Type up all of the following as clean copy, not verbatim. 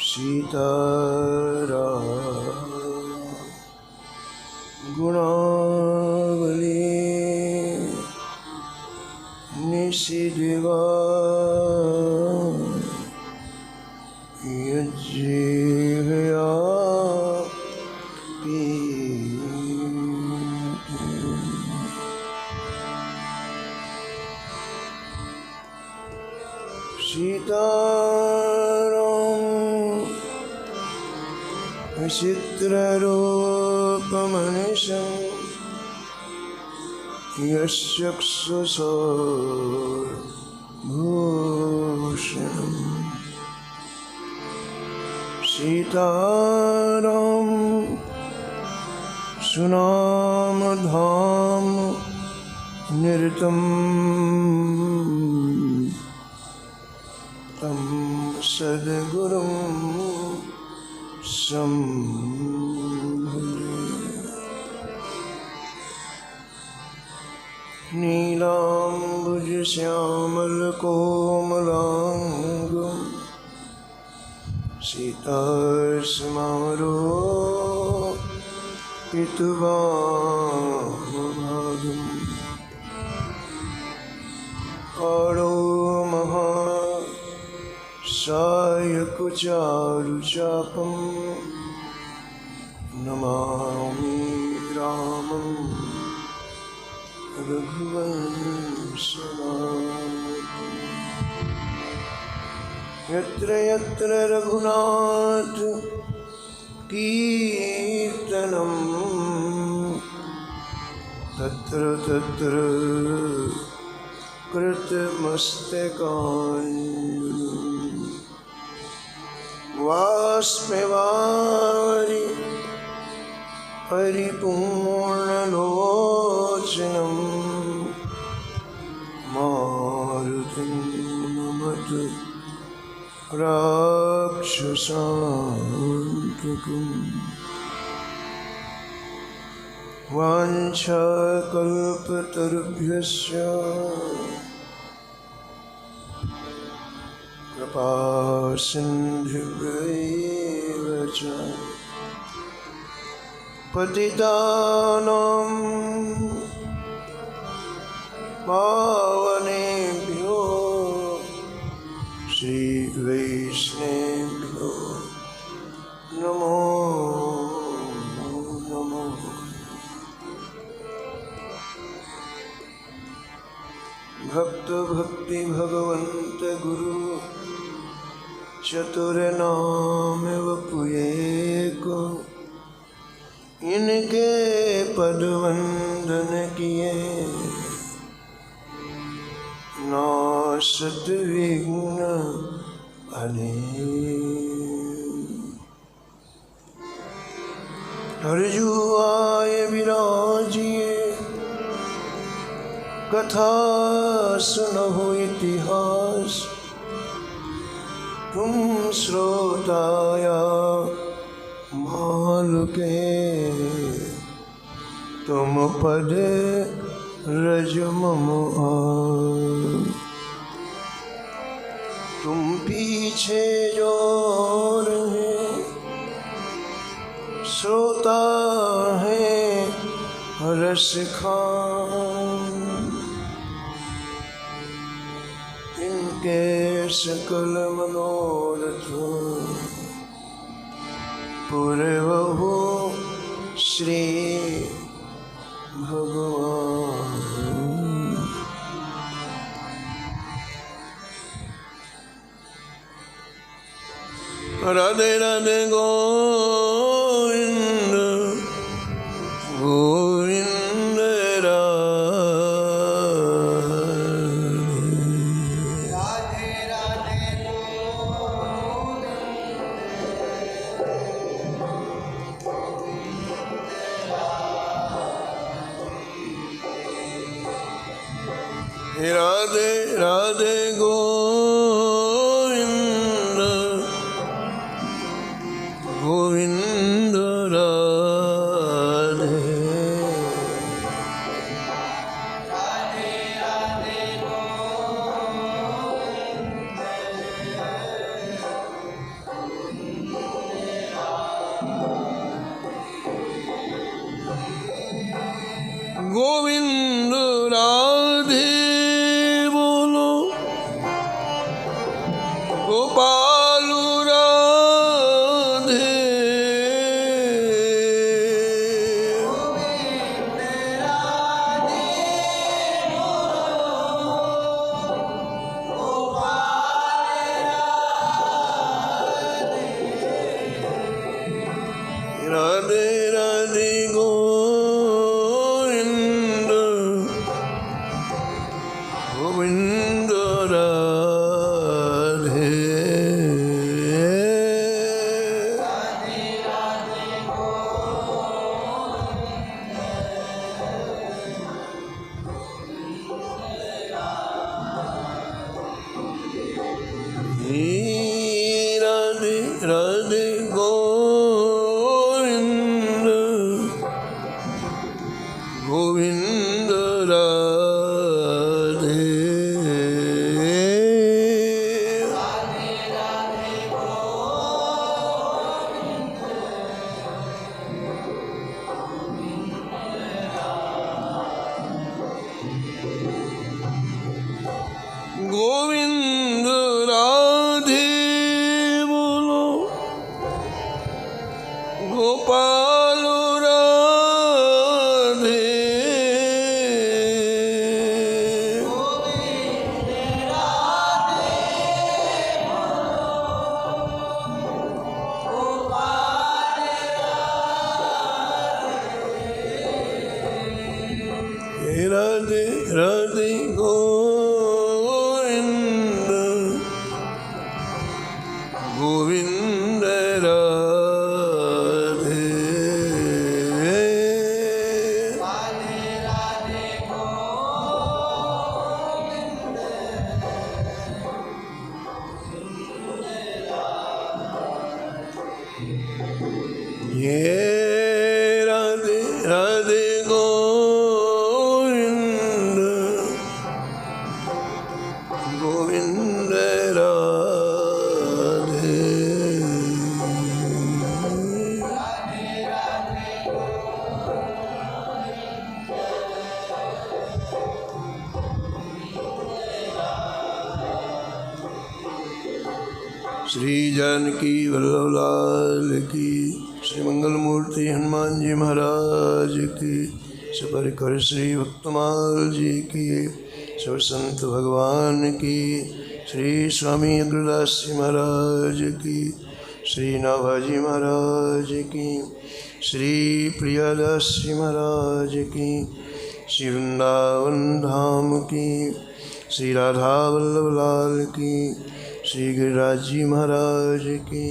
सीताराम गुणावली निशिदिवा यज्जिह्वया सीताराम विचित्ररूपमनिशं यश्चक्षुषोर्भूषणम् सीताराम सुनामधाम निरतं तं सद्गुरुं संभजे। नीलाम्बुजश्यामलकोमलाङ्गं सीतास्मरोपितवामभागम् कालो महासायकचारुचापं नमामि रामं रघुवंशनाथम्। यत्र यत्र रघुनाथ कीर्तनं तत्र तत्र कृतमस्तकाञ्जलिं वाष्पवारि परिपूर्णलोचनं मारुतिं नमत राक्षसान्तकम्। वाञ्छाकल्पतरुभ्यश्च कृपासिन्धुभ्यैव च पतितानां पावनेभ्यो श्रीवैष्णवेभ्यो नमो नमः। भक्त भक्ति भगवंत गुरु चतुर नाम वपुएको इनके पद वंदन किए नासत विघ्न अनेक। हरजुआय विराजिए कथा सुनहु इतिहास तुम श्रोताया मालुके तुम पद रज मम आए। तुम पीछे जो रहे श्रोता है रस खान इनके सकल मनोरथ पूर्वहु श्री भगवान। राधे राधे गोविंद गोविंद राधे राधे राधे राधे गोविंद गोविंद गोपाल राधे राधे राधे गोविंद गोविंद राधे राधे राधे गोविंद गोविंद राधे गोविंद राधे बोलो गोपाल राधे राधे राधे गोविंद गोविंद राधे ये राधे राधे गोविंद गोविंद राधे श्री जानकी वल्लभ लाल की, श्री मंगल मूर्ति हनुमान जी महाराज की, श्री परिकर श्री भक्तमाल जी की, सब संत भगवान की, श्री स्वामी अग्रदास जी महाराज की, श्री नाभाजी महाराज की, श्री प्रियादास जी महाराज की, श्री वृंदावन धाम की, श्री राधा वल्लभ लाल की, श्री गिरिराज जी महाराज की,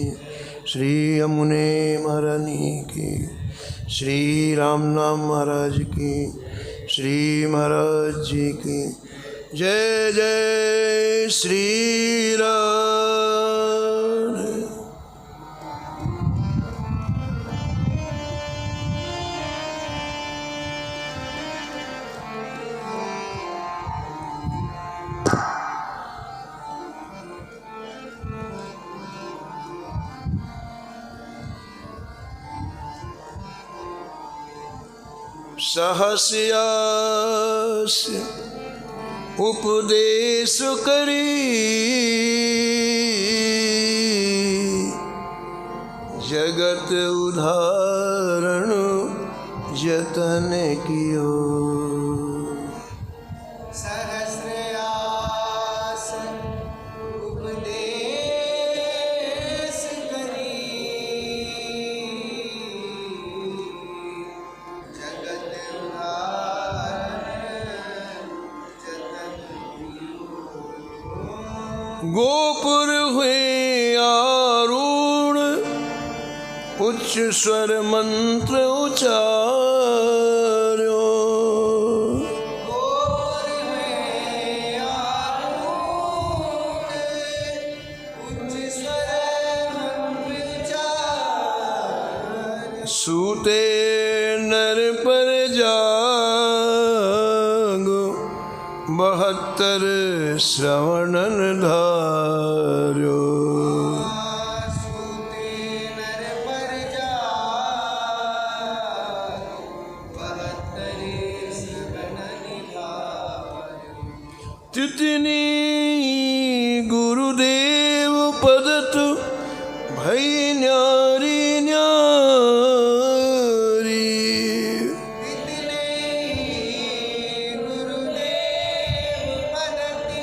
श्री यमुने महारानी की, श्री राम नाम महाराज की, श्री महाराज जी की। जय जय श्री राम। सहस्यास उपदेश करी जगत उदाहरण जतन कियो। सहस्रयास उपदेश करी जगत उदाहरण जतन कियो। गोपुर हुए आरूढ़ उच्च स्वर मंत्र उचार्यो। गोपुर हुए आरूढ़ उच्च स्वर मंत्र उचार्यो। सूते नर पर जागो 72 श्रवणन धार्यो। सूते नर पर जागो 72 श्रवणन धार्यो। तितनी गुरुदेव है न्यारी न्यारी इतने गुरुदेव पदति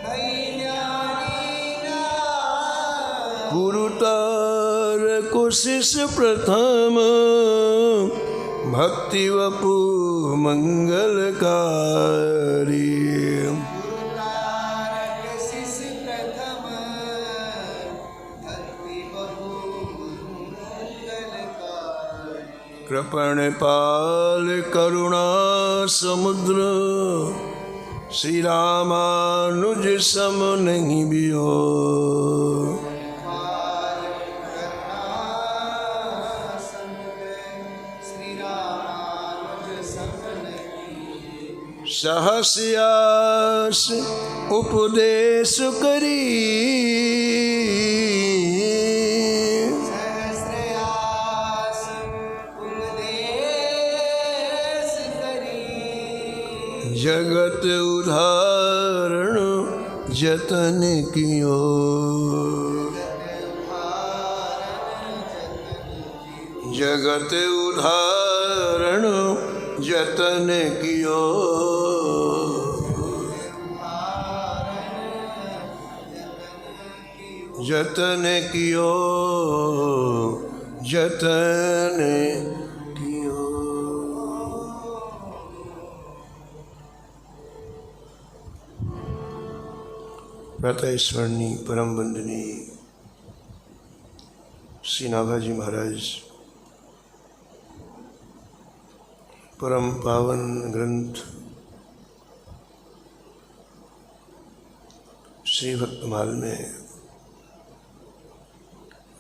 भई न्यारी न्यारी। गुरुतार कोशिश प्रथम भक्ति वपु मंगलकारी गुरुतारक शिष प्रथम भक्ति बहु मंगलकारी। कृपण पाल करुणा समुद्र श्री रामानुज सम नहीं बियो सहस्यास उपदेश करी सहस्रयास उपदेश करी। जगत उदाहरण जतन कियो जगत उदाहरण जतन कियो जतन कियो जतन कियो। प्रातः स्मरणीय परम वंदनीय श्री नाभाजी महाराज परम पावन ग्रंथ श्री भक्तमाल में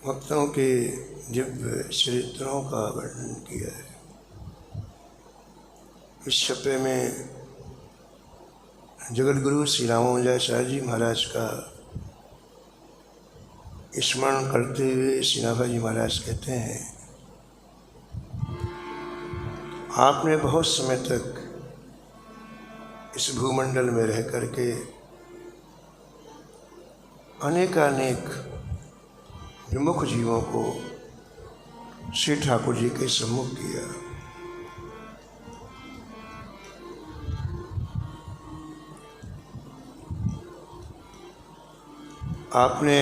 भक्तों के दिव्य चरित्रों का वर्णन किया है। इस छपे में जगत गुरु श्री रामानुजाचार्य जी महाराज का स्मरण करते हुए श्री नाभाजी महाराज कहते हैं, आपने बहुत समय तक इस भूमंडल में रह करके अनेकानेक विमुख जीवों को श्री ठाकुर जी के सम्मुख किया। आपने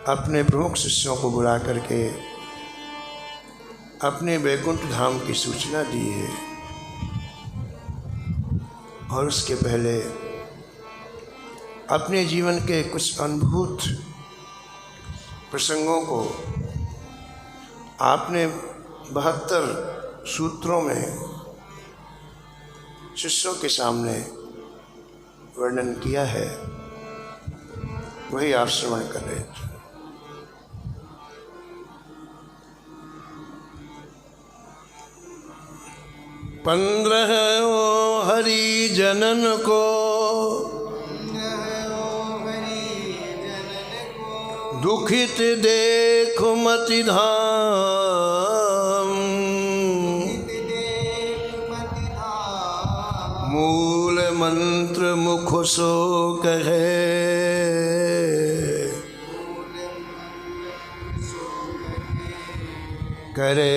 अपने प्रमुख शिष्यों को बुला करके अपने वैकुंठ धाम की सूचना दी है और उसके पहले अपने जीवन के कुछ अनुभूत प्रसंगों को आपने 72 सूत्रों में शिष्यों के सामने वर्णन किया है, वही आप श्रवण कर रहे थे। पंद्रह हरि जनन को दुखित देख मति धाम मूल मंत्र मुख सो कहे करे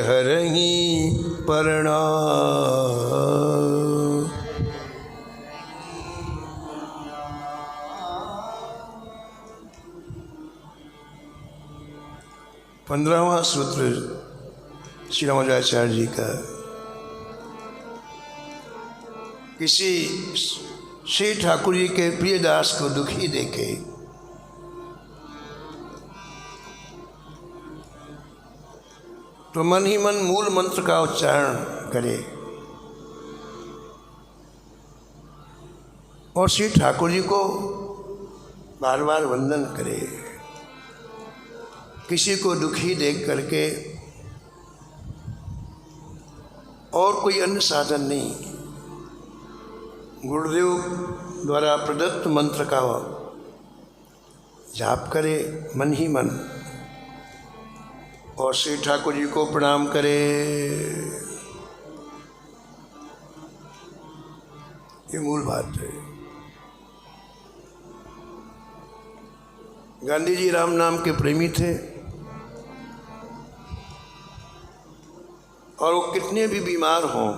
हरहि प्रणाम। 15वां सूत्र श्री रामानुजाचार्य जी का, किसी श्री ठाकुर जी के प्रिय दास को दुखी देखे तो मन ही मन मूल मंत्र का उच्चारण करे और श्री ठाकुर जी को बार बार वंदन करे। किसी को दुखी देख करके और कोई अन्य साधन नहीं, गुरुदेव द्वारा प्रदत्त मंत्र का जाप करे मन ही मन और श्री ठाकुर जी को प्रणाम करे। ये मूल बात है। गांधी जी राम नाम के प्रेमी थे और वो कितने भी बीमार हों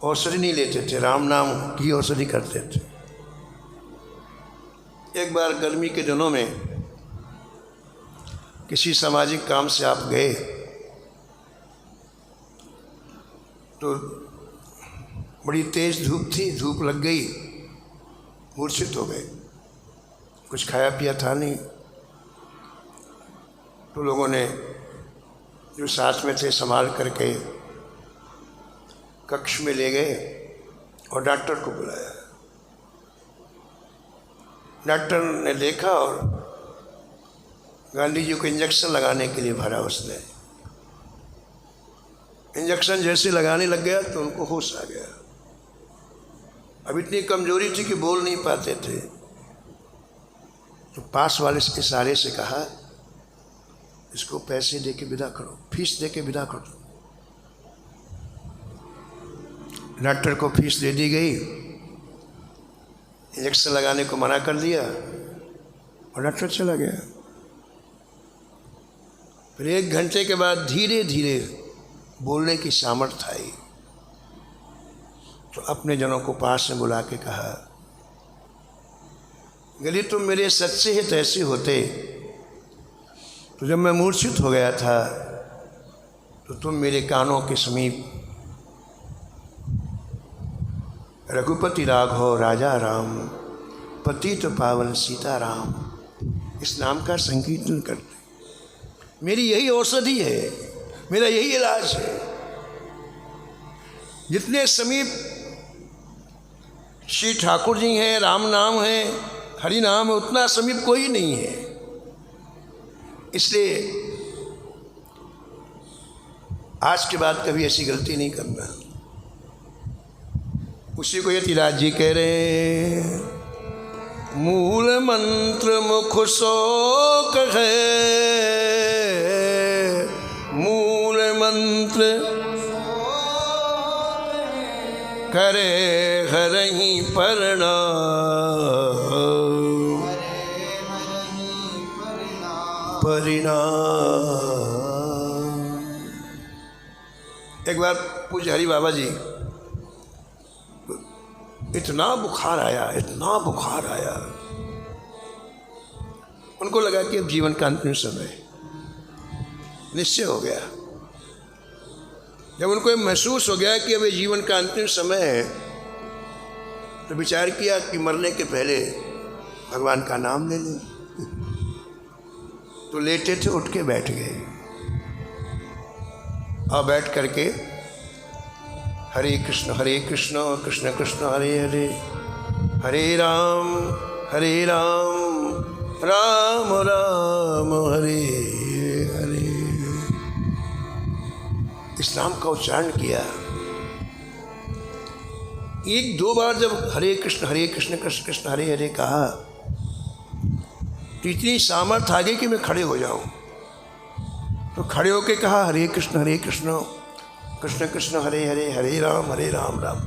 औषधि नहीं लेते थे, राम नाम की औषधि करते थे। एक बार गर्मी के दिनों में किसी सामाजिक काम से आप गए तो बड़ी तेज धूप थी, धूप लग गई, मूर्छित हो गए, कुछ खाया पिया था नहीं। तो लोगों ने जो साथ में थे संभाल करके कक्ष में ले गए और डॉक्टर को बुलाया। डॉक्टर ने देखा और गांधी जी को इंजेक्शन लगाने के लिए भरा उसने। इंजेक्शन जैसे लगाने लग गया तो उनको होश आ गया। अब इतनी कमजोरी थी कि बोल नहीं पाते थे। तो पास वाले इशारे से कहा, इसको पैसे दे के विदा करो, फीस दे के विदा करो। डॉक्टर को फीस दे दी गई, इंजेक्शन लगाने को मना कर दिया और डॉक्टर चला गया। फिर 1 घंटे के बाद धीरे धीरे बोलने की सामर्थ्य आई तो अपने जनों को पास में बुला के कहा, यदि तुम मेरे सच्चे हित ऐसे होते तो जब मैं मूर्छित हो गया था तो तुम मेरे कानों के समीप रघुपति राघव राजा राम पतित पावन सीताराम इस नाम का संकीर्तन करते। मेरी यही औषधि है, मेरा यही इलाज है। जितने समीप श्री ठाकुर जी हैं, राम नाम है, हरि नाम है, उतना समीप कोई नहीं है। इसलिए आज के बाद कभी ऐसी गलती नहीं करना। उसी को यतिराज जी कह रहे हैं, मूल मंत्र मुख शोक है, मूल मंत्र करे हरहि प्रणाम। एक बार पूज्य हरि बाबा जी इतना बुखार आया, इतना बुखार आया, उनको लगा कि अब जीवन का अंतिम समय निश्चय हो गया। जब उनको महसूस हो गया कि अब ये जीवन का अंतिम समय है तो विचार किया कि मरने के पहले भगवान का नाम ले लें। तो लेटे थे, उठ के बैठ गए और बैठ करके हरे कृष्ण कृष्ण कृष्ण हरे हरे, हरे राम राम राम हरे हरे, इस नाम का उच्चारण किया। 1-2 बार जब हरे कृष्ण कृष्ण कृष्ण हरे हरे कहा तो इतनी सामर्थ्य आ गई कि मैं खड़े हो जाऊं। तो खड़े होके कहा, हरे कृष्ण कृष्ण कृष्ण हरे हरे, हरे राम राम।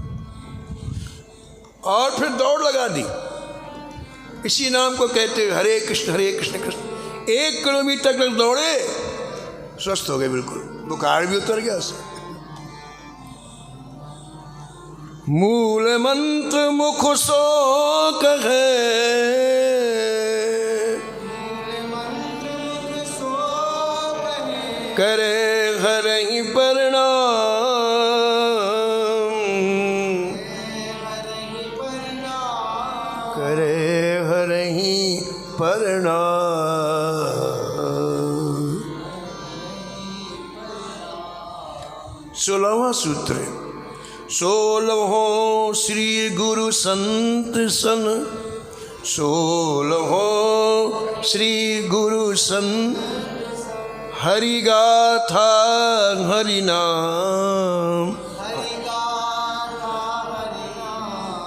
और फिर दौड़ लगा दी इसी नाम को कहते हुए, हरे कृष्ण कृष्ण। 1 किलोमीटर तक दौड़े, स्वस्थ हो गए बिल्कुल, बुखार भी उतर गया उसे। मूल मंत्र मुख शोक है, करे हरहि प्रणाम, करे हरहि प्रणाम। 16वां सूत्र, 16 श्री गुरु संत सन, 16 श्री गुरु संत, हरि गाथा हरि नाम,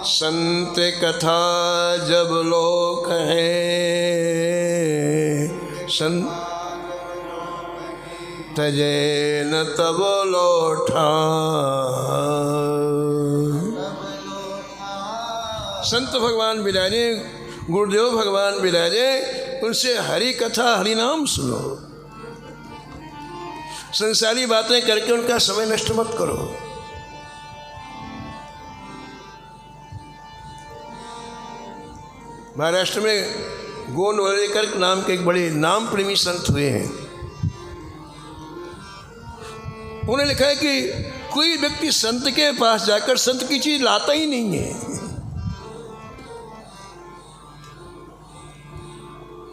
संत कथा जब लोक है, संत तजे न तब लौटा। संत भगवान बिराजे गुरुदेव भगवान विराजे, उनसे हरि कथा हरि नाम सुनो। संसारी बातें करके उनका समय नष्ट मत करो। महाराष्ट्र में गोंडवालेकर नाम के एक बड़े नाम प्रेमी संत हुए हैं। उन्होंने लिखा है कि कोई व्यक्ति संत के पास जाकर संत की चीज लाता ही नहीं है।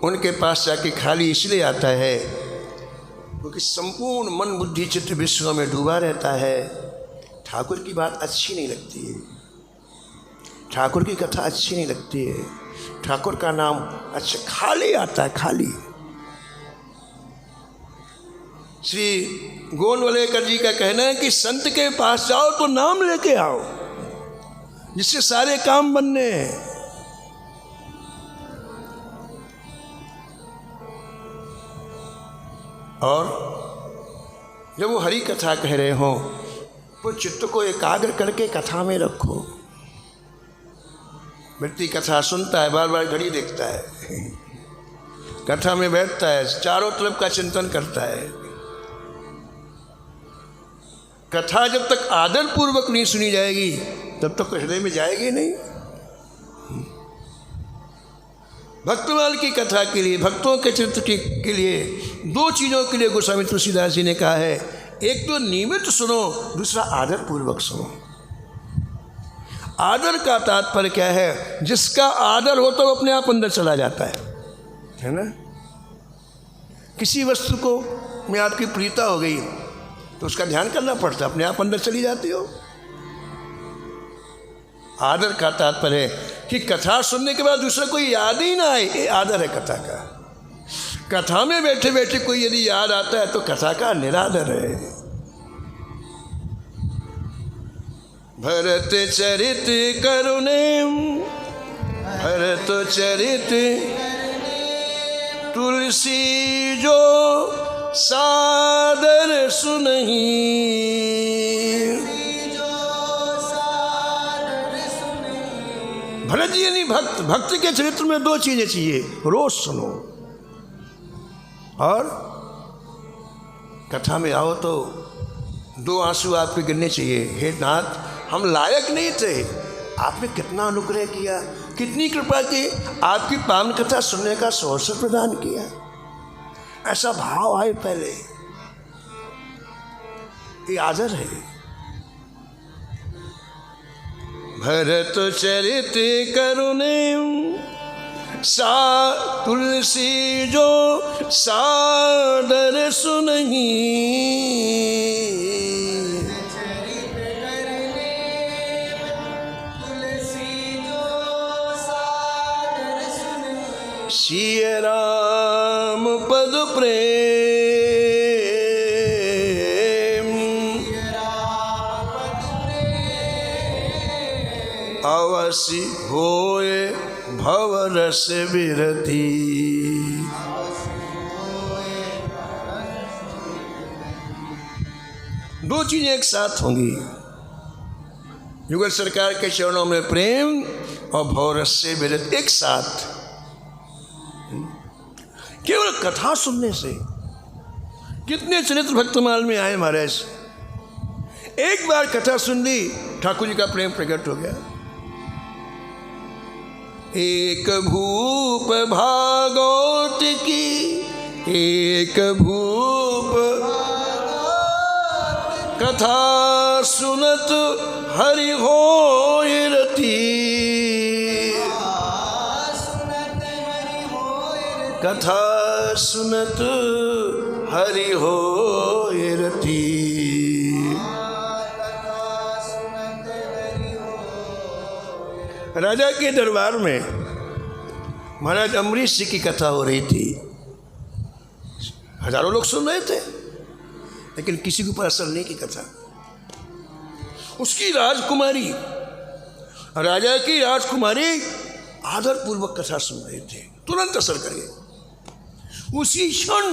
उनके पास जाके खाली इसलिए आता है क्योंकि संपूर्ण मन बुद्धि चित्त विश्व में डूबा रहता है। ठाकुर की बात अच्छी नहीं लगती है, ठाकुर की कथा अच्छी नहीं लगती है, ठाकुर का नाम अच्छा खाली आता है, खाली। श्री गोंडवालेकर जी का कहना है कि संत के पास जाओ तो नाम लेके आओ, जिससे सारे काम बनने हैं। और जब वो हरि कथा कह रहे हो तो चित्त को एकाग्र करके कथा में रखो। व्यक्ति कथा सुनता है, बार बार घड़ी देखता है, कथा में बैठता है, चारों तरफ का चिंतन करता है। कथा जब तक आदर पूर्वक नहीं सुनी जाएगी तब तक हृदय में जाएगी नहीं। भक्तमाल की कथा के लिए, भक्तों के चरित्र के लिए दो चीज़ों के लिए गोस्वामी तुलसीदास जी ने कहा है, एक तो नियमित सुनो, दूसरा आदर पूर्वक सुनो। आदर का तात्पर्य क्या है? जिसका आदर हो तो अपने आप अंदर चला जाता है ना। किसी वस्तु को में आपकी प्रीता हो गई तो उसका ध्यान करना पड़ता है, अपने आप अंदर चली जाती हो। आदर का तात्पर्य है कि कथा सुनने के बाद दूसरा कोई याद ही ना आए, ये आदर है कथा का। कथा में बैठे बैठे कोई यदि याद आता है तो कथा का निरादर है। भरत चरित करुणे, भरत चरित तुलसी जो सादर सुनहि। भरत जी यानी भक्त। भक्त के चरित्र में दो चीजें चाहिए, रोज सुनो और कथा में आओ तो दो आंसू आपके गिरने चाहिए। हे नाथ, हम लायक नहीं थे, आपने कितना अनुग्रह किया, कितनी कृपा की, आपकी पावन कथा सुनने का अवसर प्रदान किया। ऐसा भाव आए पहले, ये आदर है। भरत चरित करुणे सा तुलसी जो सादर सुनहि। सिय राम पद प्रेम, अवश्य होए भव रस विरति। दो चीजें एक साथ होंगी, युगल सरकार के चरणों में प्रेम और भव रस से विरति एक साथ। केवल कथा सुनने से कितने चरित्र भक्तमाल में आए महाराज। एक बार कथा सुन ली, ठाकुर जी का प्रेम प्रकट हो गया। एक भूप भागवत की, एक भूप कथा सुनत हरि होय रति। कथा सुनत हरि होय रति। राजा के दरबार में महाराज अमरीश जी की कथा हो रही थी। हजारों लोग सुन रहे थे, लेकिन किसी के ऊपर असर नहीं की कथा। उसकी राजकुमारी, राजा की राजकुमारी आदर पूर्वक कथा सुन रहे थे, तुरंत असर कर गए। उसी क्षण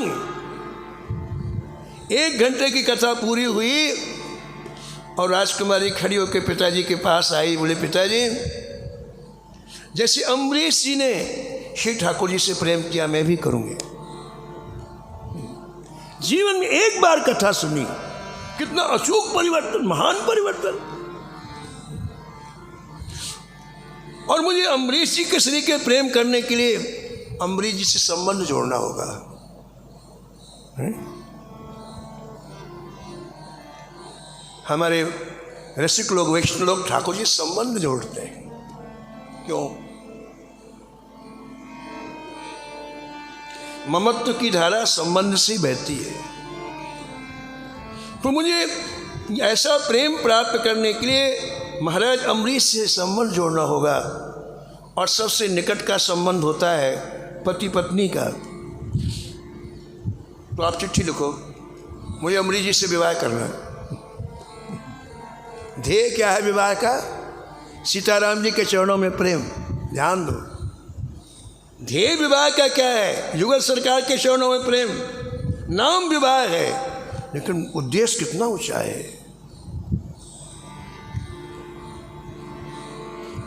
1 घंटे की कथा पूरी हुई और राजकुमारी खड़ी होकर पिताजी के पास आई। बोले, पिताजी जैसे अम्बरीश जी ने श्री ठाकुर जी से प्रेम किया, मैं भी करूँगी। जीवन में एक बार कथा सुनी, कितना अचूक परिवर्तन, महान परिवर्तन। और मुझे अम्बरीश जी के श्री के प्रेम करने के लिए अम्बरीश जी से संबंध जोड़ना होगा। हमारे रसिक लोग, वैष्णव लोग ठाकुर जी संबंध जोड़ते हैं। क्यों? ममत्व की धारा संबंध से बहती है। तो मुझे ऐसा प्रेम प्राप्त करने के लिए महाराज अम्बरीश से संबंध जोड़ना होगा। और सबसे निकट का संबंध होता है पति पत्नी का। तो आप चिट्ठी लिखो, मुझे अम्बरीश जी से विवाह करना है। ध्येय क्या है विवाह का? सीताराम जी के चरणों में प्रेम। ध्यान दो, ध्येय विवाह का क्या है? युगल सरकार के चरणों में प्रेम। नाम विवाह है, लेकिन उद्देश्य कितना ऊंचा है।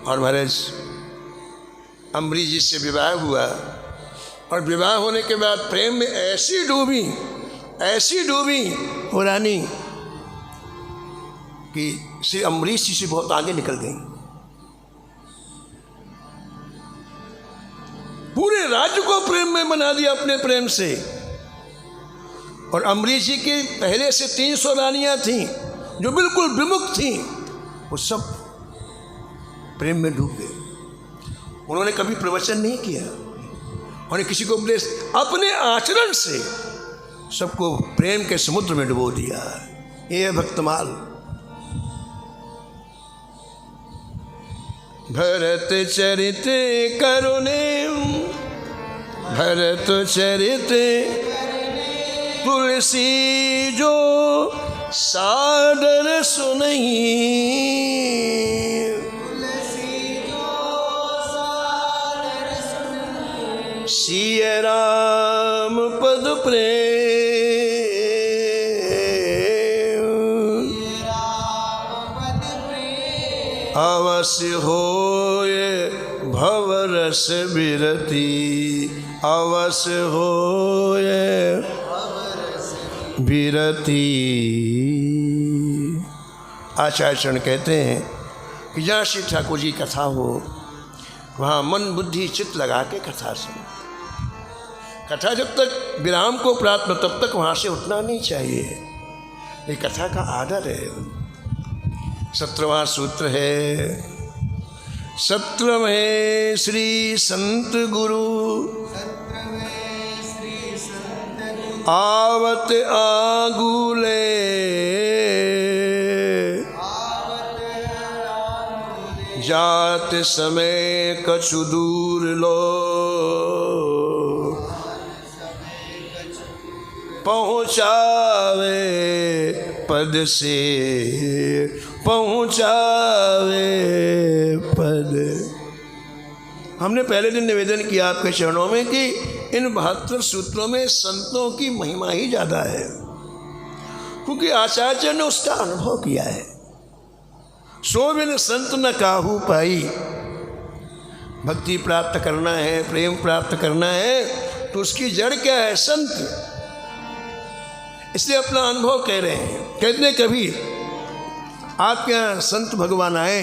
और महाराज अम्बरीश जी से विवाह हुआ, और विवाह होने के बाद प्रेम में ऐसी डूबी वो रानी कि श्री अम्बरीश जी से बहुत आगे निकल गई। पूरे राज्य को प्रेम में बना दिया अपने प्रेम से। और अम्बरीश जी की पहले से 300 रानियां थीं जो बिल्कुल विमुख थीं, वो सब प्रेम में डूब गए। उन्होंने कभी प्रवचन नहीं किया, उन्होंने किसी को उपदेश, अपने आचरण से सबको प्रेम के समुद्र में डुबो दिया। ये है भक्तमाल। भरत चरित करुणे, भरत चरित तुलसी जो सादर सुनहि, सिय राम पद प्रेम, अवश्य होए भवरस विरति, अवश्य होए विरति। आचार्य चरण कहते हैं कि जहाँ श्री ठाकुर जी कथा हो, वहाँ मन बुद्धि चित्त लगा के कथा सुनो। कथा जब तक विराम को प्राप्त हो, तब तक वहाँ से उठना नहीं चाहिए। ये कथा का आदर है। 17वां सूत्र है, सत्र में श्री संत गुरु, आवत आगुले, जात समय कछु दूर लो, पहुँचावे पद से, पहुँचावे पद। हमने पहले दिन निवेदन किया आपके चरणों में कि इन 72 सूत्रों में संतों की महिमा ही ज़्यादा है, क्योंकि आचार्य ने उसका अनुभव किया है। सो बिन संत न काहू पाई। भक्ति प्राप्त करना है, प्रेम प्राप्त करना है, तो उसकी जड़ क्या है? संत। इसलिए अपना अनुभव कह रहे हैं। कहते हैं कभी आपके यहाँ संत भगवान आए,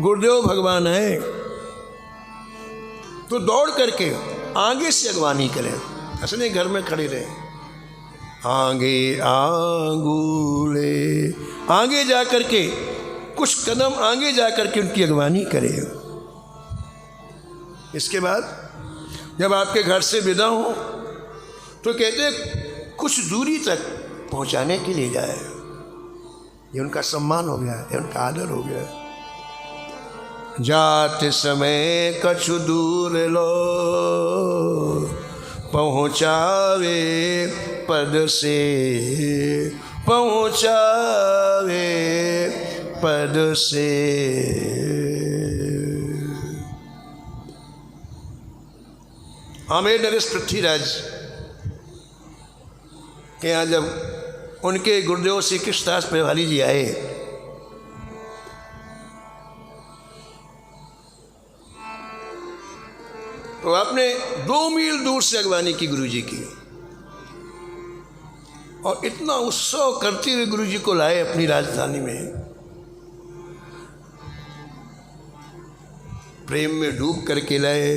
गुरुदेव भगवान आए, तो दौड़ करके आगे से अगवानी करें, ऐसे घर में खड़े रहे। आगे आंगूले, आगे जा करके कुछ कदम आगे जा करके उनकी अगवानी करें। इसके बाद जब आपके घर से विदा हो तो कहते हैं कुछ दूरी तक पहुंचाने के लिए जाए। ये उनका सम्मान हो गया, ये उनका आदर हो गया। जात समय कछु दूर लो, पहुँचावे पद से, पहुँचावे पद से। आमेर नरेश पृथ्वीराज के यहाँ जब उनके गुरुदेव श्री कृष्णदास पेवाली जी आए, तो आपने 2 मील दूर से अगवानी की गुरु जी की, और इतना उत्सव करते हुए गुरु जी को लाए अपनी राजधानी में, प्रेम में डूब करके लाए।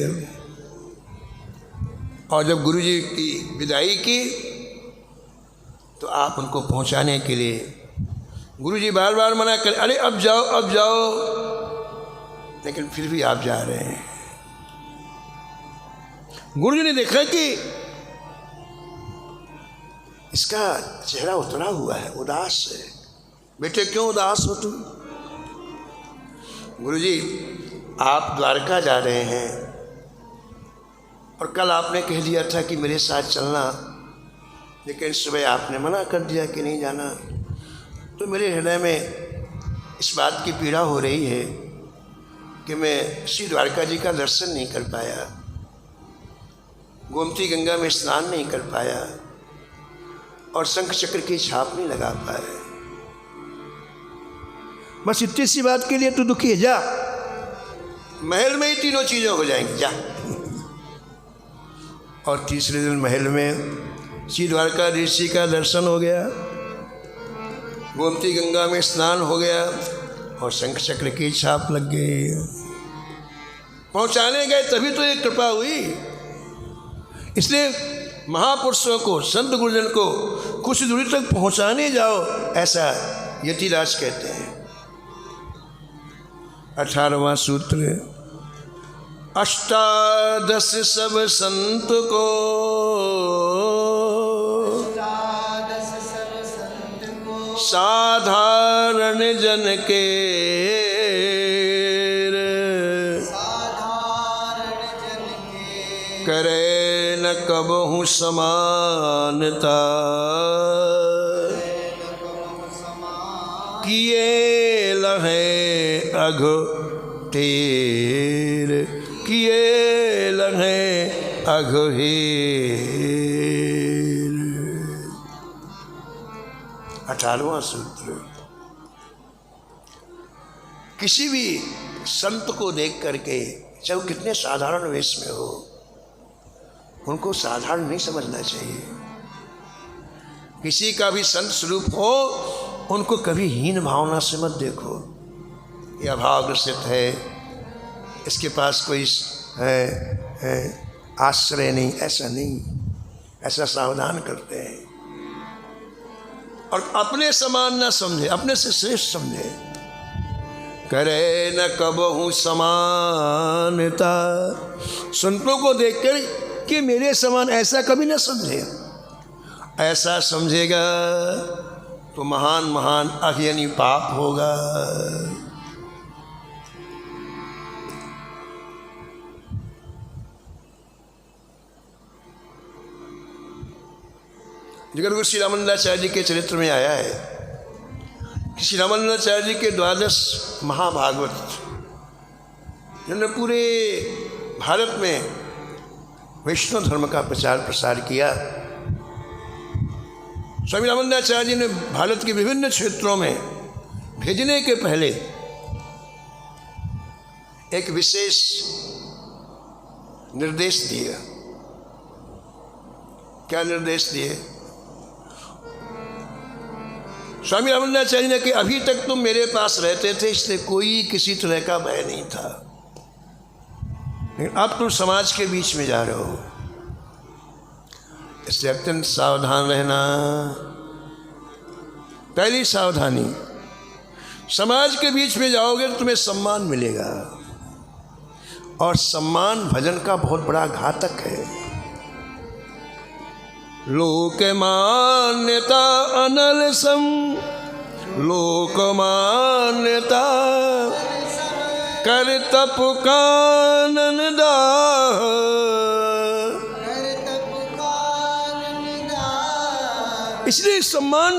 और जब गुरु जी की विदाई की तो आप उनको पहुंचाने के लिए, गुरु जी बार बार मना कर, अरे अब जाओ अब जाओ, लेकिन फिर भी आप जा रहे हैं। गुरु जी ने देखा कि इसका चेहरा उतरा हुआ है, उदास है। बेटे क्यों उदास हो तुम? गुरु जी आप द्वारका जा रहे हैं और कल आपने कह दिया था कि मेरे साथ चलना, लेकिन सुबह आपने मना कर दिया कि नहीं जाना। तो मेरे हृदय में इस बात की पीड़ा हो रही है कि मैं श्री द्वारका जी का दर्शन नहीं कर पाया, गोमती गंगा में स्नान नहीं कर पाया और शंख चक्र की छाप नहीं लगा पाया। बस इतनी सी बात के लिए तू दुखी है, जा, महल में ही तीनों चीजें हो जाएंगी, जा। और तीसरे दिन महल में श्री द्वारकाधीश जी का दर्शन हो गया, गोमती गंगा में स्नान हो गया और शंख चक्र की छाप लग गई। पहुंचाने गए तभी तो ये कृपा हुई। इसलिए महापुरुषों को, संत गुरुजन को कुछ दूरी तक पहुंचाने जाओ, ऐसा यतिराज कहते हैं। 18वां सूत्र, अष्टादश सब संत को साधारण जन के करे न कबहु समानता, किए लहे अघ टेर, किए लहे अघ हेर। 18वां सूत्र, किसी भी संत को देख करके, चाहे वो कितने साधारण वेश में हो, उनको साधारण नहीं समझना चाहिए। किसी का भी संत स्वरूप हो, उनको कभी हीन भावना से मत देखो। ये अभावग्रसित है, इसके पास कोई है आश्रय नहीं, ऐसा नहीं, ऐसा सावधान करते हैं। और अपने समान न समझे, अपने से श्रेष्ठ समझे। करे न कबहु समानता, संतों को देखकर कि मेरे समान, ऐसा कभी न समझे। ऐसा समझेगा तो महान महान अज्ञानी पाप होगा। जगतगुरु श्री रामानंदाचार्य जी के चरित्र में आया है कि श्री रामानंदाचार्य जी के 12 महाभागवत, जिन्होंने पूरे भारत में वैष्णव धर्म का प्रचार प्रसार किया। स्वामी रामानंदाचार्य जी ने भारत के विभिन्न क्षेत्रों में भेजने के पहले एक विशेष निर्देश दिए। क्या निर्देश दिए? स्वामी रामानंदाचार्य ने कि अभी तक तुम मेरे पास रहते थे, इसलिए कोई किसी तरह का भय नहीं था, लेकिन अब तुम समाज के बीच में जा रहे हो, इसलिए अत्यंत सावधान रहना। पहली सावधानी, समाज के बीच में जाओगे तो तुम्हें सम्मान मिलेगा, और सम्मान भजन का बहुत बड़ा घातक है। लोक मान्यता अनल सम, लोक मान्यता कर तप कानन दाह, इसलिए सम्मान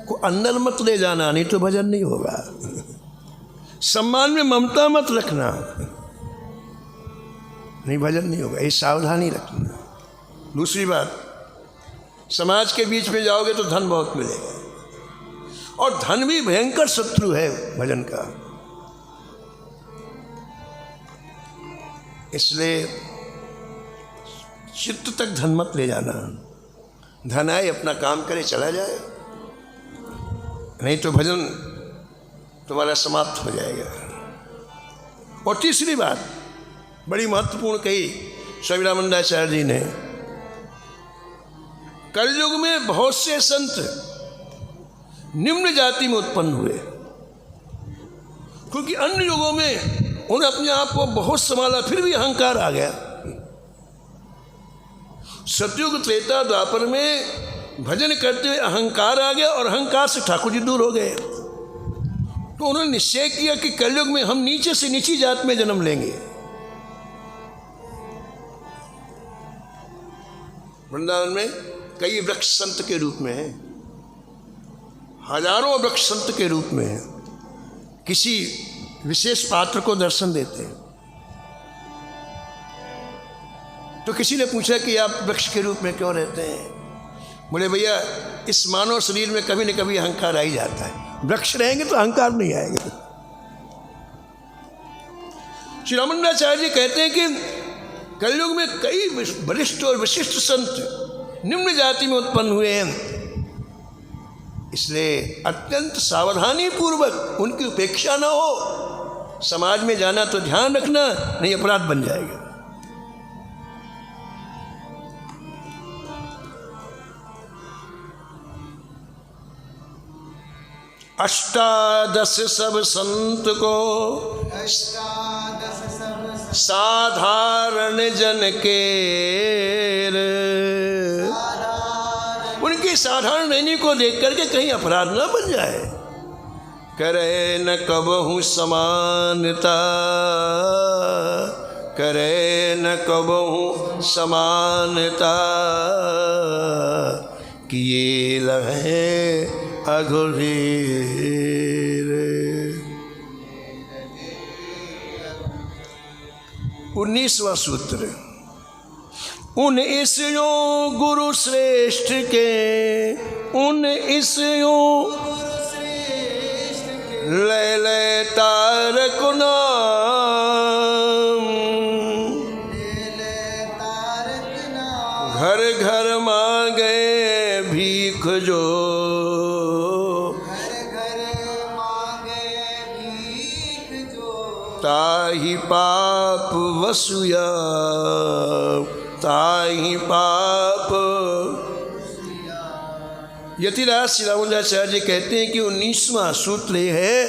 को अंदर मत ले जाना, नहीं तो भजन नहीं होगा। सम्मान में ममता मत रखना, नहीं भजन नहीं होगा, ये सावधानी रखना। दूसरी बात, समाज के बीच में जाओगे तो धन बहुत मिलेगा, और धन भी भयंकर शत्रु है भजन का। इसलिए चित्त तक धन मत ले जाना। धन आए अपना काम करे चला जाए, नहीं तो भजन तुम्हारा समाप्त हो जाएगा। और तीसरी बात बड़ी महत्वपूर्ण कही स्वामी रामानंदाचार्य जी ने, कलयुग में बहुत से संत निम्न जाति में उत्पन्न हुए, क्योंकि अन्य युगों में उन्हें अपने आप को बहुत संभाला, फिर भी अहंकार आ गया। सतयुग त्रेता द्वापर में भजन करते हुए अहंकार आ गया और अहंकार से ठाकुर जी दूर हो गए। तो उन्होंने निश्चय किया कि कलयुग में हम नीचे से नीची जात में जन्म लेंगे। वृंदावन में कई वृक्ष संत के रूप में हैं, हजारों वृक्ष संत के रूप में हैं, किसी विशेष पात्र को दर्शन देते हैं। तो किसी ने पूछा कि आप वृक्ष के रूप में क्यों रहते हैं? बोले भैया इस मानव शरीर में कभी न कभी अहंकार आ ही जाता है, वृक्ष रहेंगे तो अहंकार नहीं आएगा। श्री रामानंदाचार्य जी कहते हैं कि कलयुग में कई वरिष्ठ और विशिष्ट संत निम्न जाति में उत्पन्न हुए हैं, इसलिए अत्यंत सावधानी पूर्वक उनकी उपेक्षा ना हो। समाज में जाना तो ध्यान रखना, नहीं अपराध बन जाएगा। अष्टादश सब संत को साधारण जन के, उनकी साधारण रहनी को देख करके कहीं अपराध न बन जाए। करे न कबहु समानता, करे न कबहु समानता, किए लहे अघोरी। 19वां सूत्र, उन इसयों गुरु श्रेष्ठ के, उन इसयों ले ले तारक नाम, घर घर मांगे भीख जो, ताहि पाप वसुया, ताहि पाप। यतिराज श्री रामानंदाचार्य जी कहते हैं कि 19वां सूत्र ये है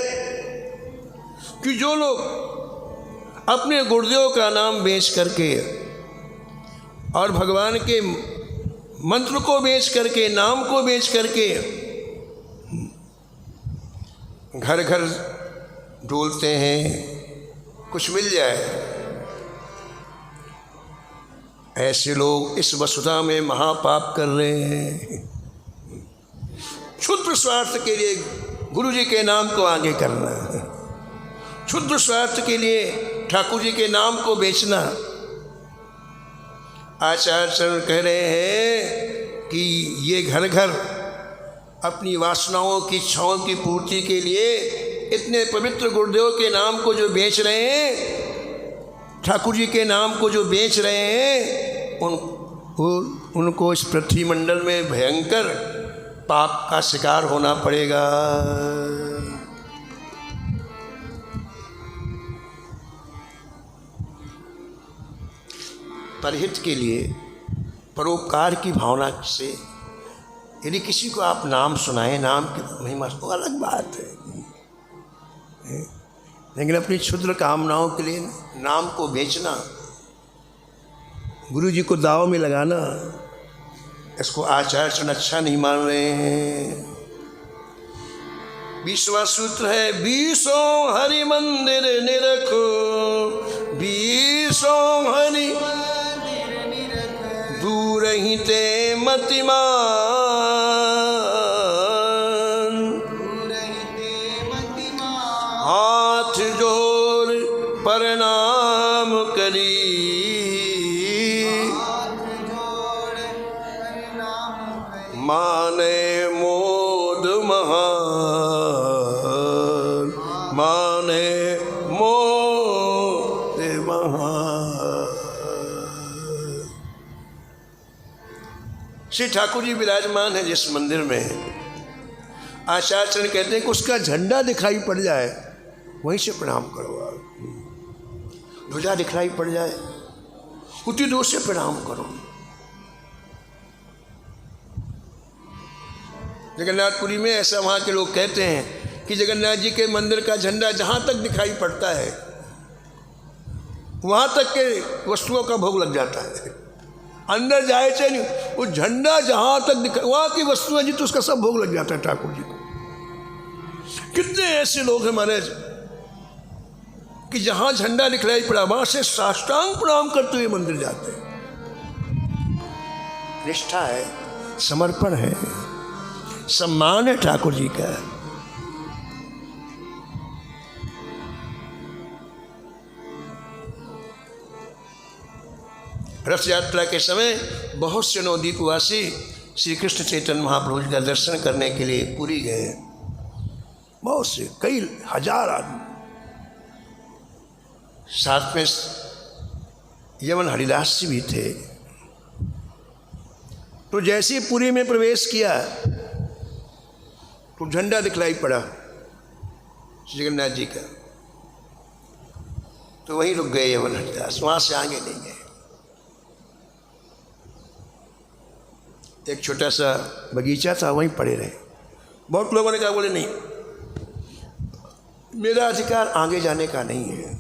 कि जो लोग अपने गुरुदेव का नाम बेच करके और भगवान के मंत्र को बेच करके, नाम को बेच करके घर घर डोलते हैं, कुछ मिल जाए, ऐसे लोग इस वसुधा में महापाप कर रहे हैं। क्षुद्र स्वार्थ के लिए गुरु जी के नाम को आगे करना, क्षुद्र स्वार्थ के लिए ठाकुर जी के नाम को बेचना। आचार्य चरण कह रहे हैं कि ये घर घर अपनी वासनाओं की इच्छाओं की पूर्ति के लिए इतने पवित्र गुरुदेव के नाम को जो बेच रहे हैं, ठाकुर जी के नाम को जो बेच रहे हैं, उनको इस पृथ्वी मंडल में भयंकर पाप का शिकार होना पड़ेगा। परहित के लिए, परोपकार की भावना से यदि किसी को आप नाम सुनाएं, नाम की महिमा, तो अलग बात है, लेकिन अपनी क्षुद्र कामनाओं के लिए नाम को बेचना, गुरु जी को दाव में लगाना, इसको आचार्य अच्छा नहीं मान रहे हैं। 20वां सूत्र है, 20 हरि मंदिर निरखो, 20 हरि दूर ही ते मतिमान, हाथ जोड़ प्रणाम करी, माने मोद महान, माने मोद महान। श्री ठाकुर जी विराजमान है जिस मंदिर में, आचार्य कहते हैं कि उसका झंडा दिखाई पड़ जाए वहीं से प्रणाम करो। आप ध्वजा दिखाई पड़ जाए उतनी दूर से प्रणाम करो। जगन्नाथपुरी में ऐसा वहाँ के लोग कहते हैं कि जगन्नाथ जी के मंदिर का झंडा जहाँ तक दिखाई पड़ता है वहाँ तक के वस्तुओं का भोग लग जाता है। अंदर जाए चाहे नहीं, वो झंडा जहाँ तक दिखा वहाँ की वस्तुएं जी तो उसका सब भोग लग जाता है ठाकुर जी को। कितने ऐसे लोग हैं महाराज कि जहाँ झंडा दिखलाई पड़ा वहाँ से साष्टांग प्रणाम करते हुए मंदिर जाते हैं। निष्ठा है, समर्पण है, सम्मान है ठाकुर जी का। रथ यात्रा के समय बहुत से नवद्वीपवासी श्री कृष्ण चैतन्य महाप्रभु जी का दर्शन करने के लिए पुरी गए। बहुत से, कई हजार आदमी। साथ में यमन हरिदास जी भी थे। तो जैसे ही पुरी में प्रवेश किया तो झंडा दिखलाई पड़ा श्री जगन्नाथ जी का, तो वहीं रुक गए यमन हरिदास, वहाँ से आगे नहीं गए। एक छोटा सा बगीचा था, वहीं पड़े रहे। बहुत लोगों ने कहा, बोले नहीं, मेरा अधिकार आगे जाने का नहीं है,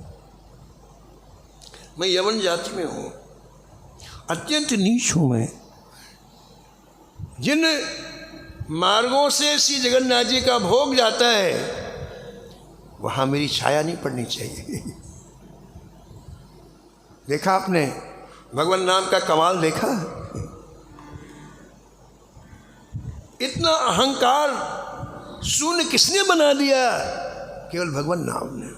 मैं यवन जाति में हूँ, अत्यंत नीच हूँ मैं। जिन मार्गों से श्री जगन्नाथ जी का भोग जाता है वहाँ मेरी छाया नहीं पड़नी चाहिए। देखा आपने भगवान नाम का कमाल देखा? इतना अहंकार शून्य किसने बना दिया? केवल भगवान नाम ने।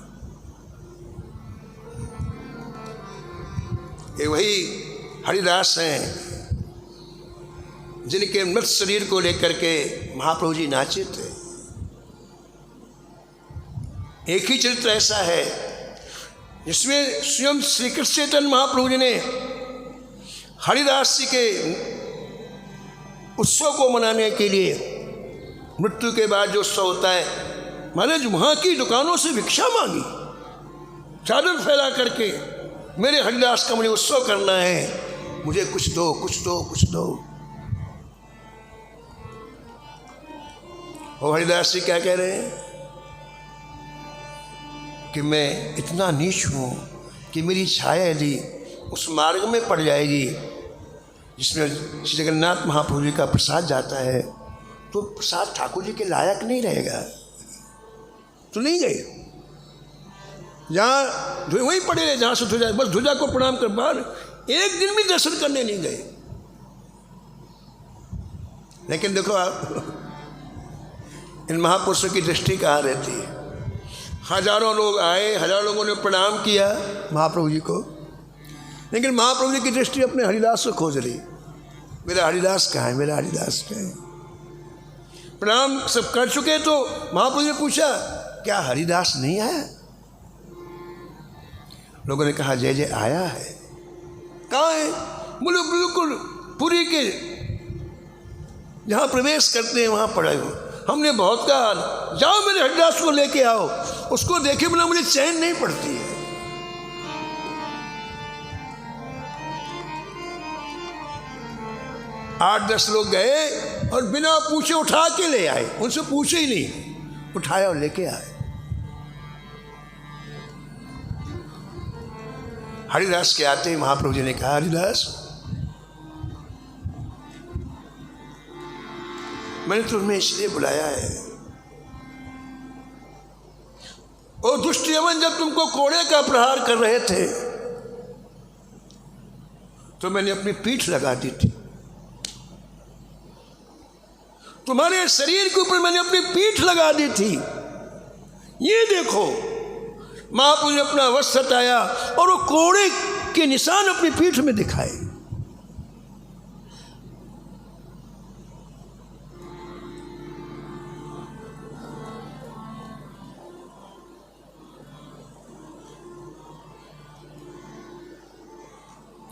ये वही हरिदास हैं जिनके मृत शरीर को लेकर के महाप्रभु जी नाचे थे। एक ही चरित्र ऐसा है जिसमें स्वयं श्री कृष्ण चैतन्य महाप्रभु जी ने हरिदास जी के उत्सव को मनाने के लिए, मृत्यु के बाद जो उत्सव होता है, महाराज वहाँ की दुकानों से भिक्षा मांगी, चादर फैला करके, मेरे हरिदास का मुझे उत्सव करना है, मुझे कुछ दो, कुछ दो, कुछ दो। और हरिदास जी क्या कह रहे हैं कि मैं इतना नीच हूँ कि मेरी छाया यदि उस मार्ग में पड़ जाएगी जिसमें श्री जगन्नाथ महाप्रभु जी का प्रसाद जाता है, तो प्रसाद ठाकुर जी के लायक नहीं रहेगा। तो नहीं गए, जहाँ वहीं पड़े रहे जहाँ से ध्वजा, बस ध्वजा को प्रणाम कर, बाहर एक दिन भी दर्शन करने नहीं गए। लेकिन देखो आप, इन महापुरुषों की दृष्टि कहाँ रहती है? हजारों लोग आए, हजारों लोगों ने प्रणाम किया महाप्रभु जी को, लेकिन महाप्रभु जी की दृष्टि अपने हरिदास को खोज रही। मेरा हरिदास कहाँ है, मेरा हरिदास कहाँ है? प्रणाम सब कर चुके तो महाप्रभु जी ने पूछा, क्या हरिदास नहीं आया? लोगों ने कहा, जय जय आया है। कहाँ है? बोले बिल्कुल पुरी के जहाँ प्रवेश करते हैं वहाँ पड़ा हो। हमने बहुत कहा, जाओ मेरे हरिदास को लेके आओ, उसको देखे बिना मुझे चैन नहीं पड़ती है। आठ 10 लोग गए और बिना पूछे उठा के ले आए, उनसे पूछे ही नहीं, उठाया और लेके आए। हरिदास के आते ही महाप्रभु जी ने कहा, हरिदास मैंने तुम्हें इसलिए बुलाया है, ओ दुष्ट यमन जब तुमको कोड़े का प्रहार कर रहे थे तो मैंने अपनी पीठ लगा दी थी, तुम्हारे शरीर के ऊपर मैंने अपनी पीठ लगा दी थी। ये देखो, महाप्रभु ने अपना वस्त्र हटाया और वो कोड़े के निशान अपनी पीठ में दिखाए।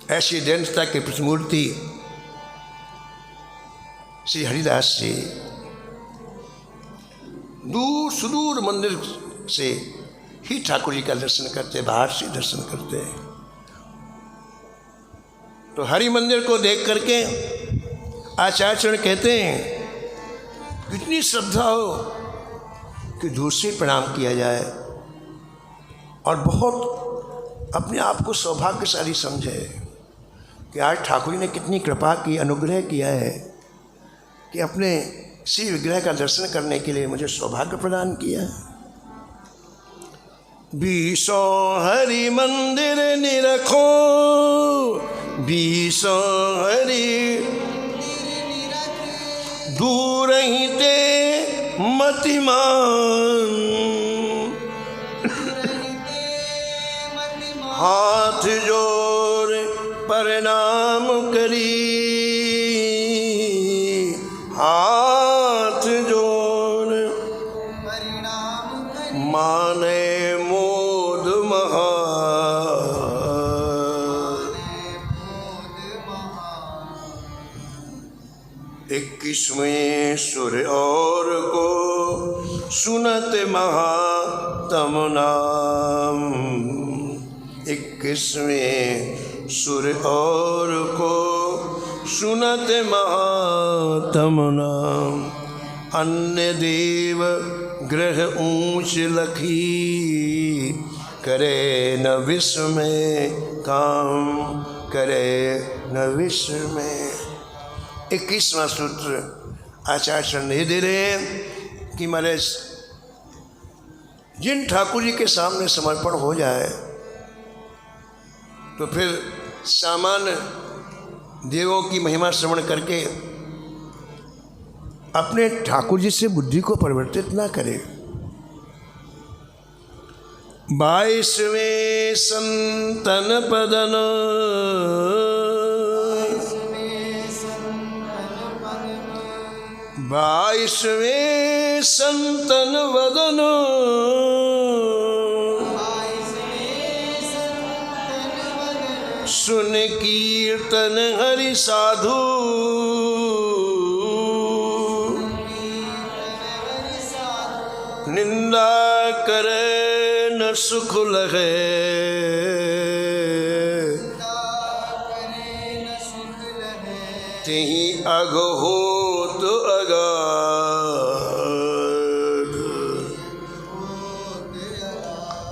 ऐसी दंतता की प्रतिमूर्ति श्री हरिदास जी दूर सुदूर मंदिर से ही ठाकुर जी का दर्शन करते, बाहर से दर्शन करते। तो हरि मंदिर को देख करके आचार्य चरण कहते हैं कितनी श्रद्धा हो कि दूर से प्रणाम किया जाए, और बहुत अपने आप को सौभाग्यशाली समझे कि आज ठाकुर जी ने कितनी कृपा की, अनुग्रह किया है कि अपने श्री विग्रह का दर्शन करने के लिए मुझे सौभाग्य प्रदान किया। बीसो हरि मंदिर निरखो, बीसो हरि दूर ही ते मतिमान, हाथ जोड़ प्रणाम करी, हाथ जोड़ माने मोद महा, 21वें सुर और को सुनत महातम नाम, 21वें सुर और को सुनत महातम नाम। अन्य देव ग्रह ऊंच लखी, करे न विश्व में काम, करे न विश्व में। 21वां सूत्र आचार्य चरण ये दे रहे हैं कि महाराज जिन ठाकुर जी के सामने समर्पण हो जाए तो फिर सामान्य देवों की महिमा श्रवण करके अपने ठाकुर जी से बुद्धि को परिवर्तित ना करे। 22वें संतन पदन, 22वें संतन वदन, सुन कीर्तन हरि साधु, निंदा करे न सुख लगे, तेहि अग होत अगाध,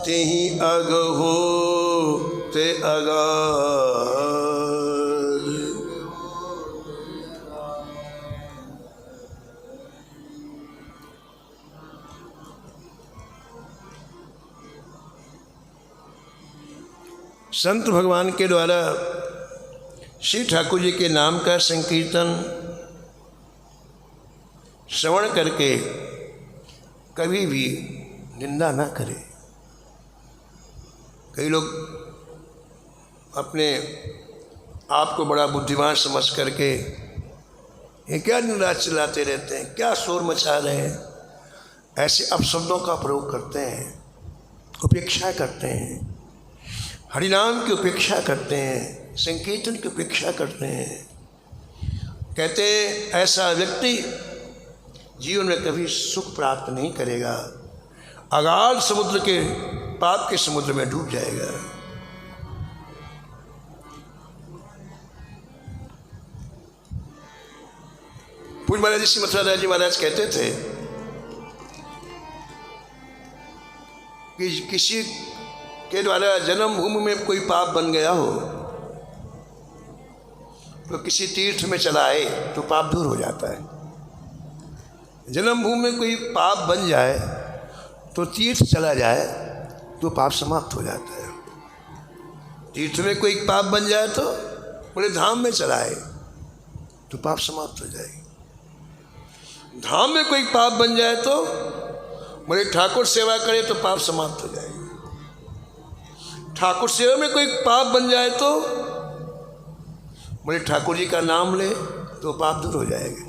तेहि अग होत अगाध। संत भगवान के द्वारा श्री ठाकुर जी के नाम का संकीर्तन श्रवण करके कभी भी निंदा ना करें। कई लोग अपने आप को बड़ा बुद्धिमान समझ करके ये क्या निंदा चलाते रहते हैं, क्या शोर मचा रहे हैं, ऐसे अपशब्दों का प्रयोग करते हैं, उपेक्षा करते हैं, हरिनाम की उपेक्षा करते हैं, संकीर्तन की उपेक्षा करते हैं। कहते हैं ऐसा व्यक्ति जीवन में कभी सुख प्राप्त नहीं करेगा, अगाध समुद्र के पाप के समुद्र में डूब जाएगा। पूज्य महाराज श्री मथुरा दास जी महाराज कहते थे कि किसी के द्वारा जन्मभूमि में कोई पाप बन गया हो तो किसी तीर्थ में चला आए तो पाप दूर हो जाता है। जन्मभूमि में कोई पाप बन जाए तो तीर्थ चला जाए तो पाप समाप्त हो जाता है। तीर्थ में कोई पाप बन जाए तो बोले धाम में चला आए तो पाप समाप्त हो जाएगी। धाम में कोई पाप बन जाए तो बोले ठाकुर सेवा करे तो पाप समाप्त हो जाएगी। ठाकुर सेवा में कोई पाप बन जाए तो बोले ठाकुर जी का नाम ले तो पाप दूर हो जाएगा।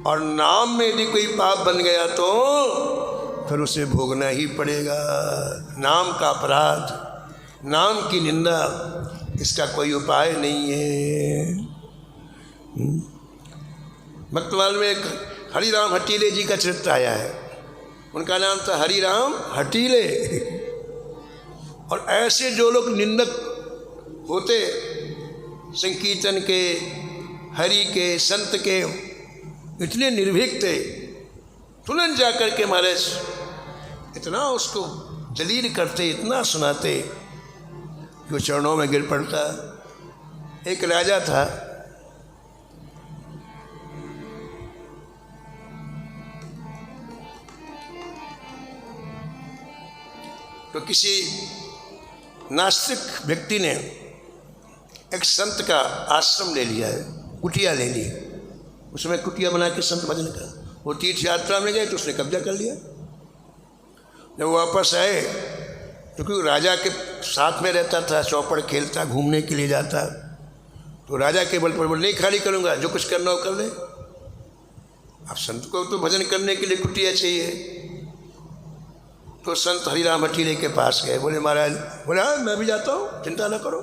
और नाम में यदि कोई पाप बन गया तो फिर उसे भोगना ही पड़ेगा। नाम का अपराध, नाम की निंदा, इसका कोई उपाय नहीं है। भक्तमाल में एक हरिराम हटीले जी का चरित्र आया है। उनका नाम था हरिराम हटीले। और ऐसे जो लोग निंदक होते संकीर्तन के, हरि के, संत के, इतने निर्भीक थे, तुरंत जाकर के महाराज इतना उसको जलील करते, इतना सुनाते कि वो चरणों में गिर पड़ता। एक राजा था, तो किसी नास्तिक व्यक्ति ने एक संत का आश्रम ले लिया है, कुटिया ले ली। उसमें कुटिया बना के संत भजन का, वो तीर्थ यात्रा में गए तो उसने कब्जा कर लिया। जब वो वापस आए तो क्योंकि राजा के साथ में रहता था, चौपड़ खेलता, घूमने के लिए जाता, तो राजा के बल पर बोले नहीं खाली करूँगा, जो कुछ करना हो कर ले। अब संत को तो भजन करने के लिए कुटिया चाहिए। तो संत हरिराम हटीले के पास गए, बोले महाराज, बोले हाँ मैं भी जाता हूँ, चिंता ना करो।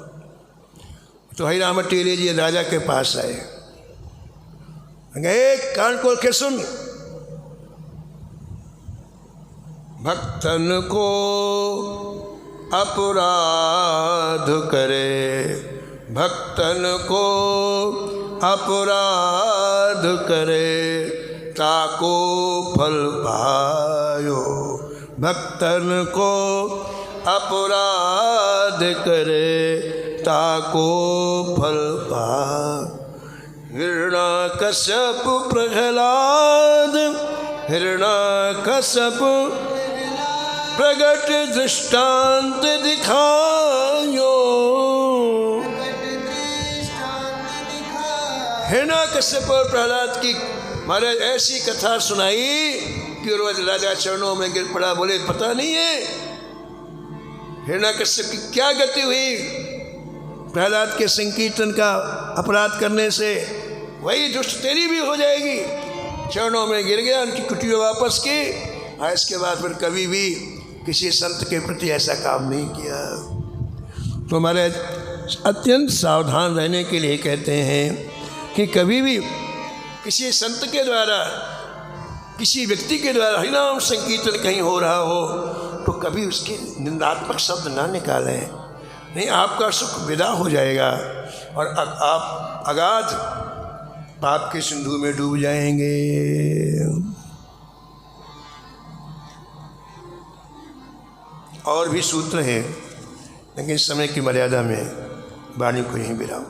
तो हरिराम हटीले जी राजा के पास आए, गए कान खोल के सुन, भक्तन को अपराध करे, भक्तन को अपराध करे, ताको फल पायो, भक्तन को अपराध करे, ताको फल पायो। हिरण्यकश्यप प्रहलाद, हिरण्यकश्यप प्रगट दृष्टांत दिखायो। हिरण्यकश्यप और प्रहलाद की महाराज ऐसी कथा सुनाई कि रोज राजा चरणों में गिर पड़ा, बोले पता नहीं है हिरण्यकश्यप की क्या गति हुई प्रहलाद के संकीर्तन का अपराध करने से, वही दुष्ट तेरी भी हो जाएगी। चरणों में गिर गया, उनकी कुटिया वापस की, और इसके बाद फिर कभी भी किसी संत के प्रति ऐसा काम नहीं किया। तो हमारे अत्यंत सावधान रहने के लिए कहते हैं कि कभी भी किसी संत के द्वारा, किसी व्यक्ति के द्वारा हरिनाम संकीर्तन कहीं हो रहा हो तो कभी उसके निंदात्मक शब्द ना निकालें, नहीं आपका सुख विदा हो जाएगा और आप अगाध पाप के सिंधु में डूब जाएंगे। और भी सूत्र हैं, लेकिन समय की मर्यादा में वाणी को यहीं विराम।